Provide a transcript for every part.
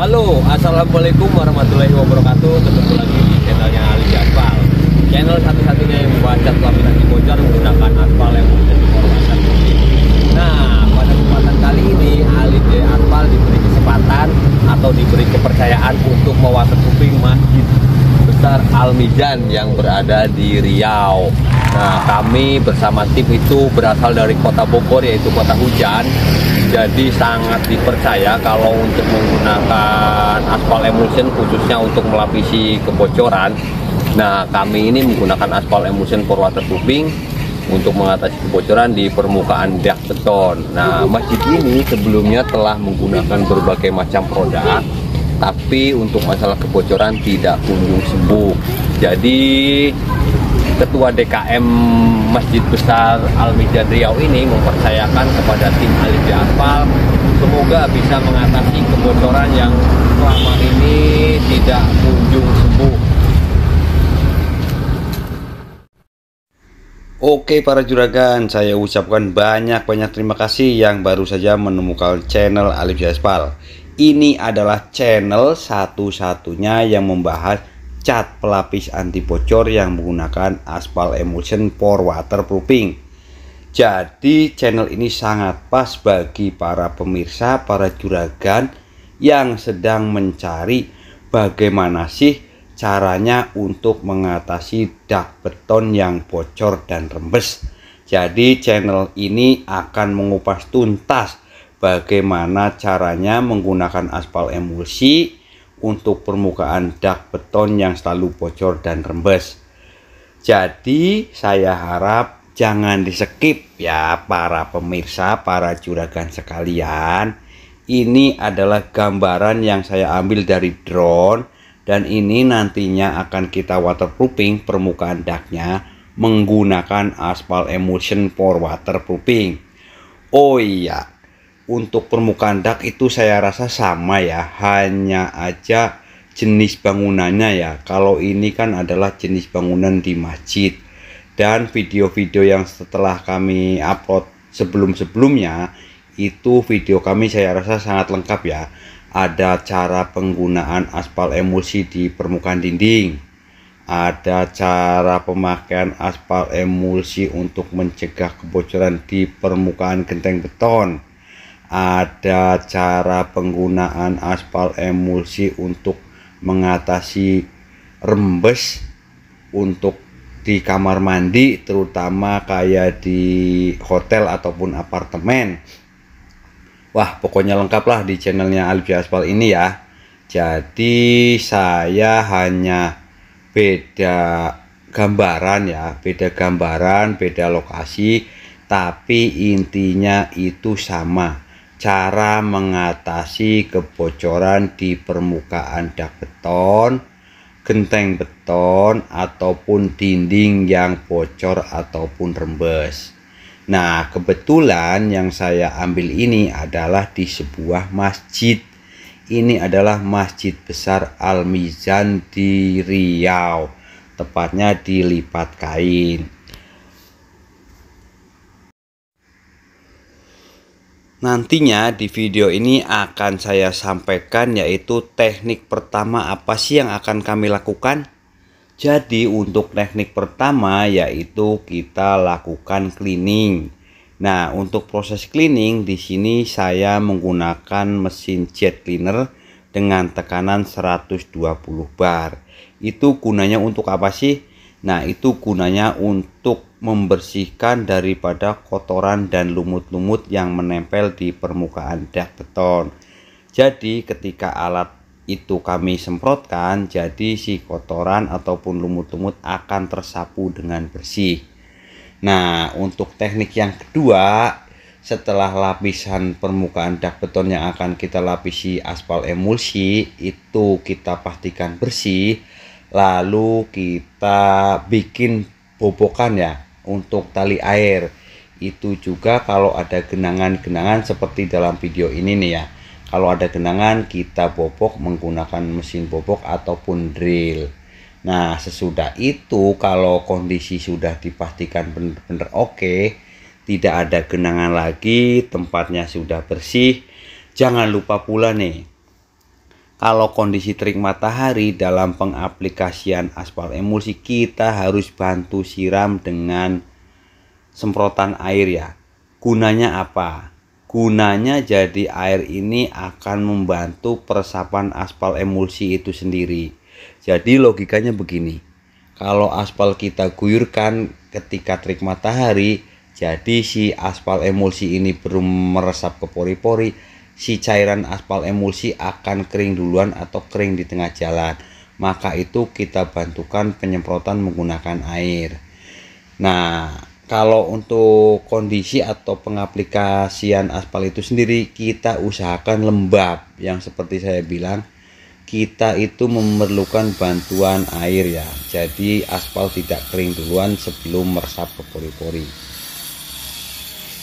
Halo, assalamualaikum warahmatullahi wabarakatuh. Ketemu lagi di channelnya Ali Aspal. Channel satu-satunya yang membaca lapisan bocor menggunakan aspal yang berwarna putih. Nah, pada kesempatan kali ini Ali Aspal diberi kesempatan atau diberi kepercayaan untuk mewaterproofing masjid besar Al-Mizan yang berada di Riau. Nah, kami bersama tim itu berasal dari kota Bogor, yaitu kota hujan. Jadi sangat dipercaya kalau untuk menggunakan aspal emulsion khususnya untuk melapisi kebocoran. Nah, kami ini menggunakan aspal emulsion for waterproofing untuk mengatasi kebocoran di permukaan dak beton. Nah, masjid ini sebelumnya telah menggunakan berbagai macam produk, tapi untuk masalah kebocoran tidak kunjung sembuh. Jadi Ketua DKM Masjid Besar Al-Mizan Riau ini mempercayakan kepada tim Ali Aspal semoga bisa mengatasi kebocoran yang selama ini tidak kunjung sembuh. Oke para juragan, saya ucapkan banyak terima kasih yang baru saja menemukan channel Ali Aspal. Ini adalah channel satu-satunya yang membahas cat pelapis anti bocor yang menggunakan aspal emulsion for waterproofing. Jadi channel ini sangat pas bagi para pemirsa, para juragan yang sedang mencari bagaimana sih caranya untuk mengatasi dak beton yang bocor dan rembes. Jadi channel ini akan mengupas tuntas bagaimana caranya menggunakan aspal emulsi untuk permukaan dak beton yang selalu bocor dan rembes. Jadi saya harap jangan di skip ya para pemirsa, para juragan sekalian. Ini adalah gambaran yang saya ambil dari drone, dan ini nantinya akan kita waterproofing permukaan daknya menggunakan aspal emulsion for waterproofing. Oh iya, untuk permukaan dak itu saya rasa sama ya, hanya aja jenis bangunannya ya. Kalau ini kan adalah jenis bangunan di masjid, dan video-video yang setelah kami upload sebelum-sebelumnya itu video kami saya rasa sangat lengkap ya. Ada cara penggunaan aspal emulsi di permukaan dinding, ada cara pemakaian aspal emulsi untuk mencegah kebocoran di permukaan genteng beton, ada cara penggunaan aspal emulsi untuk mengatasi rembes untuk di kamar mandi, terutama kayak di hotel ataupun apartemen. Wah, pokoknya lengkap lah di channelnya Ali Aspal ini ya. Jadi saya hanya beda gambaran ya, beda lokasi, tapi intinya itu sama. Cara mengatasi kebocoran di permukaan dak beton, genteng beton, ataupun dinding yang bocor ataupun rembes. Nah, kebetulan yang saya ambil ini adalah di sebuah masjid. Ini adalah Masjid Besar Al-Mizan di Riau, tepatnya di Lipat Kain. Nantinya di video ini akan saya sampaikan yaitu teknik pertama apa sih yang akan kami lakukan. Jadi untuk teknik pertama yaitu kita lakukan cleaning. Nah, untuk proses cleaning di sini saya menggunakan mesin jet cleaner dengan tekanan 120 bar. Itu gunanya untuk apa sih? Nah, itu gunanya untuk membersihkan daripada kotoran dan lumut-lumut yang menempel di permukaan dak beton. Jadi ketika alat itu kami semprotkan, jadi si kotoran ataupun lumut-lumut akan tersapu dengan bersih. Nah, untuk teknik yang kedua, setelah lapisan permukaan dak beton yang akan kita lapisi aspal emulsi itu kita pastikan bersih, lalu kita bikin bobokan ya untuk tali air. Itu juga kalau ada genangan-genangan seperti dalam video ini nih ya. Kalau ada genangan kita bobok menggunakan mesin bobok ataupun drill. Nah, sesudah itu kalau kondisi sudah dipastikan benar-benar oke, tidak ada genangan lagi, tempatnya sudah bersih, jangan lupa pula nih, kalau kondisi terik matahari dalam pengaplikasian aspal emulsi kita harus bantu siram dengan semprotan air ya. Gunanya apa? Gunanya jadi air ini akan membantu peresapan aspal emulsi itu sendiri. Jadi logikanya begini. Kalau aspal kita guyurkan ketika terik matahari, jadi si aspal emulsi ini belum meresap ke pori-pori, si cairan aspal emulsi akan kering duluan atau kering di tengah jalan. Maka itu kita bantukan penyemprotan menggunakan air. Nah, kalau untuk kondisi atau pengaplikasian aspal itu sendiri, kita usahakan lembab. Yang seperti saya bilang, kita itu memerlukan bantuan air ya. Jadi aspal tidak kering duluan sebelum meresap ke pori-pori.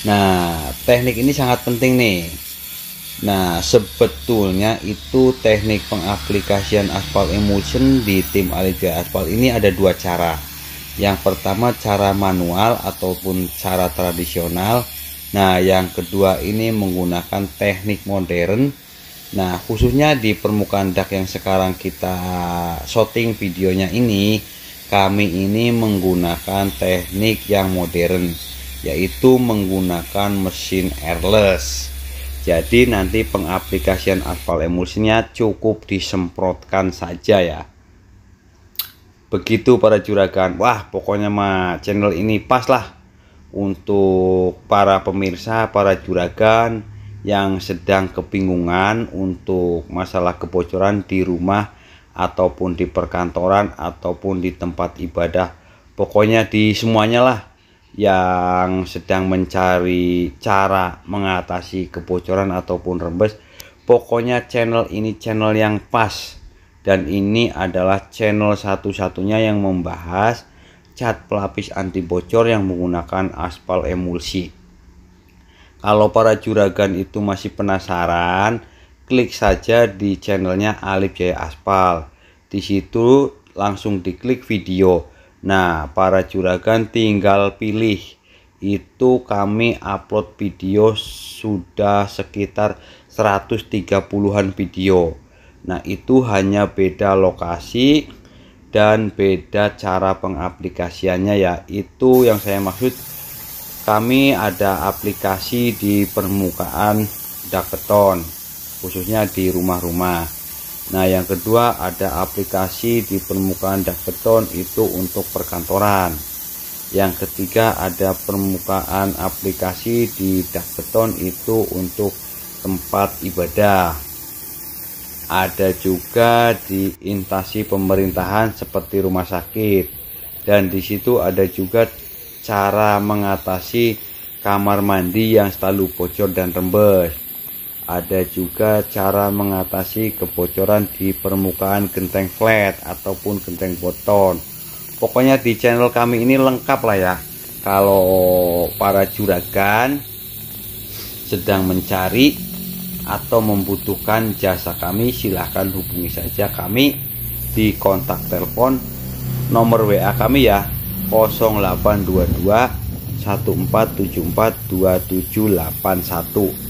Nah, teknik ini sangat penting nih. Nah, sebetulnya itu teknik pengaplikasian aspal emulsion di tim Alip Jaya Aspal ini ada dua cara. Yang pertama cara manual ataupun cara tradisional. Nah, yang kedua ini menggunakan teknik modern. Nah, khususnya di permukaan dak yang sekarang kita shooting videonya ini, kami ini menggunakan teknik yang modern, yaitu menggunakan mesin airless. Jadi nanti pengaplikasian aspal emulsinya cukup disemprotkan saja ya. Begitu para juragan. Wah, pokoknya mah channel ini pas lah untuk para pemirsa, para juragan yang sedang kebingungan untuk masalah kebocoran di rumah ataupun di perkantoran ataupun di tempat ibadah. Pokoknya di semuanya lah yang sedang mencari cara mengatasi kebocoran ataupun rembes. Pokoknya channel ini channel yang pas, dan ini adalah channel satu-satunya yang membahas cat pelapis anti bocor yang menggunakan aspal emulsi. Kalau para juragan itu masih penasaran, klik saja di channelnya Alip Jaya Aspal. Di situ langsung diklik video. Nah, para juragan tinggal pilih. Itu kami upload video sudah sekitar 130-an video. Nah, itu hanya beda lokasi dan beda cara pengaplikasiannya ya. Itu yang saya maksud. Kami ada aplikasi di permukaan dak beton, khususnya di rumah-rumah. Nah, yang kedua ada aplikasi di permukaan dak beton itu untuk perkantoran. Yang ketiga ada permukaan aplikasi di dak beton itu untuk tempat ibadah. Ada juga di instansi pemerintahan seperti rumah sakit, dan di situ ada juga cara mengatasi kamar mandi yang selalu bocor dan rembes. Ada juga cara mengatasi kebocoran di permukaan genteng flat ataupun genteng beton. Pokoknya di channel kami ini lengkap lah ya. Kalau para juragan sedang mencari atau membutuhkan jasa kami, silahkan hubungi saja kami di kontak telepon nomor WA kami ya, 0822 1474 2781.